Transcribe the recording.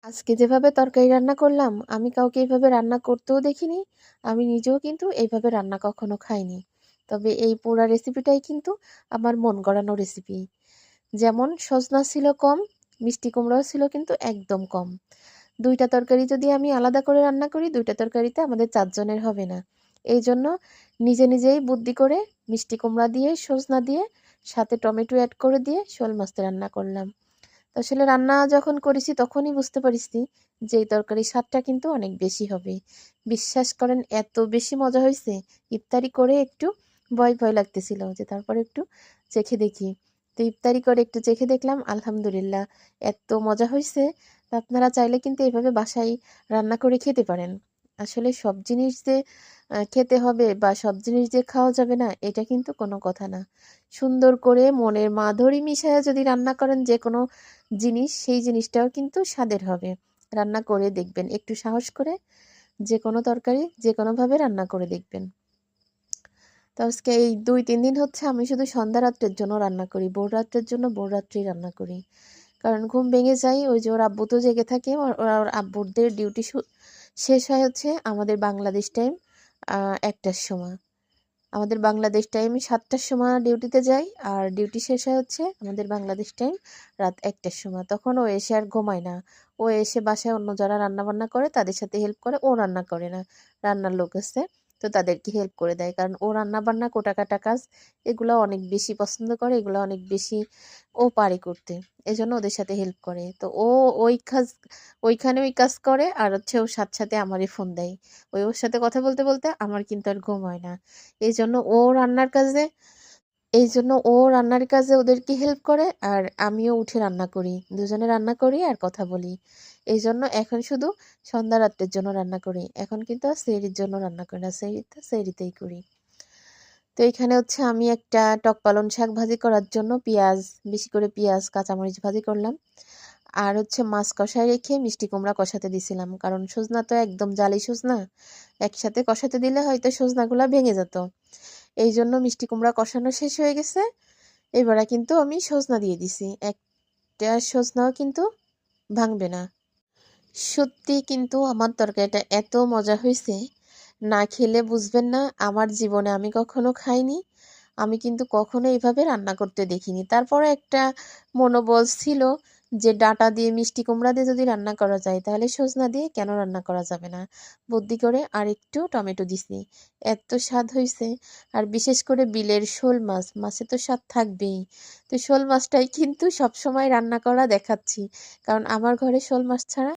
আজকে যেভাবে তরকারি রান্না করলাম, আমি কাউকে এভাবে রান্না করতেও দেখিনি। আমি নিজেও কিন্তু এইভাবে রান্না কখনো খাইনি। তবে এই পোড়া রেসিপিটাই কিন্তু আমার মন গড়ানো রেসিপি। যেমন সজনা ছিল কম, মিষ্টি কুমড়াও ছিল কিন্তু একদম কম। ২ টা তরকারি যদি আমি আলাদা করে রান্না করি, ২ টা তরকারিতে আমাদের ৪ জনের হবে না। এইজন্য নিজেই বুদ্ধি করে মিষ্টি কুমড়া দিয়ে, সজনা দিয়ে, সাথে টমেটো এড করে দিয়ে শোল মাছটা রান্না করলাম। তো আসলে রান্না যখন করেছি তখনই বুঝতে পারছি যে এই তরকারির স্বাদটা কিন্তু অনেক বেশি হবে। বিশ্বাস করেন এত বেশি মজা হয়েছে, ইফতারি করে একটু ভয় লাগতেছিল যে তারপরে একটু চেখে দেখি। তো ইফতারি করে একটু চেখে দেখলাম, আলহামদুলিল্লাহ এত মজা হয়েছে। তো আপনারা চাইলে কিন্তু এভাবে বাসায় রান্না করে খেতে পারেন। আসলে সব জিনিস যে খেতে হবে বা সব জিনিস যে খাওয়া যাবে না, এটা কিন্তু কোনো কথা না। সুন্দর করে মনের মাধুরী মিশায়া যদি রান্না করেন যেকোনো জিনিস, সেই জিনিসটাও কিন্তু স্বাদের হবে। রান্না করে দেখবেন, একটু সাহস করে যেকোনো তরকারি যেকোনোভাবে রান্না করে দেখবেন। তো আজকে এই ২-৩ দিন হচ্ছে আমি শুধু সন্ধ্যা রাত্রের জন্য রান্না করি, ভোর রাত্রের জন্য ভোর রাত্রেই রান্না করি। কারণ ঘুম ভেঙে যায়, ওই যে ওর আব্বু তো জেগে থাকে, ওর আব্বুদের ডিউটি শেষ হয় হচ্ছে আমাদের বাংলাদেশ টাইম ১টার সময়। আমাদের বাংলাদেশ টাইম ৭টার সময় ডিউটিতে যাই, আর ডিউটি শেষ হয় হচ্ছে আমাদের বাংলাদেশ টাইম রাত ১টার সময়। তখন ও এসে আর ঘুমায় না। ও এসে বাসায় অন্য যারা রান্নাবান্না করে তাদের সাথে হেল্প করে। ও রান্না করে না। রান্নার লোক আছে। তো তাদেরকে হেল্প করে দেয়। কারণ ও রান্নাবান্না কোটাকাটা কাজ এগুলো অনেক বেশি পছন্দ করে। এগুলো অনেক বেশি ও পারে করতে। এজন্য ওদের সাথে হেল্প করে। তো ও ওই কাজ ওইখানে ওই কাজ করে, আর হচ্ছে ওর সাথে আমারই ফোন দেয়। ওর সাথে কথা বলতে আমার কিন্তু আর ঘুম হয় না। এইজন্য ও রান্নার কাজে ওদেরকে হেল্প করে, আর আমিও উঠে রান্না করি। দুজনে রান্না করি আর কথা বলি। এইজন্য এখন শুধু সন্ধ্যা রাত্রের জন্য রান্না করি। এখন কিন্তু আর সেহরির জন্য রান্না করি না। সেহরিটা সেহরিতেই করি। তো এখানে হচ্ছে আমি একটা টক পালং শাক ভাজি করার জন্য বেশি করে পেঁয়াজ, কাঁচামরিচ ভাজি করলাম। আর হচ্ছে মাছ কষায় রেখে মিষ্টি কুমড়া কষাতে দিছিলাম। কারণ সজনা তো একদম জালি সজনা। একসাথে কষাতে দিলে হয়তো সজনাগুলা ভেঙে যেত। এইজন্য মিষ্টি কুমড়া কষানো শেষ হয়ে গেছে। এবারে কিন্তু আমি সজনা দিয়ে দিছি। একটা সজনাও কিন্তু ভাঙবে না। সত্যি কিন্তু আমার তরকারিটা এত মজা হয়েছে, না খেলে বুঝবেন না। আমার জীবনে আমি কখনো খাইনি। আমি কিন্তু কখনো এভাবে রান্না করতে দেখিনি। তারপরে একটা মনোবল ছিল যে ডাঁটা দিয়ে মিষ্টি কুমড়া দিয়ে যদি রান্না করা যায় তাহলে সজনা দিয়ে কেন রান্না করা যাবে না। বুদ্ধি করে আর একটু টমেটো দিছি। এত স্বাদ হয়েছে। আর বিশেষ করে বিলের শোল মাছ, মাছে তো স্বাদ থাকবেই। তো শোল মাছটাই কিন্তু সবসময় রান্না করা দেখাচ্ছি। কারণ আমার ঘরে শোল মাছ ছাড়া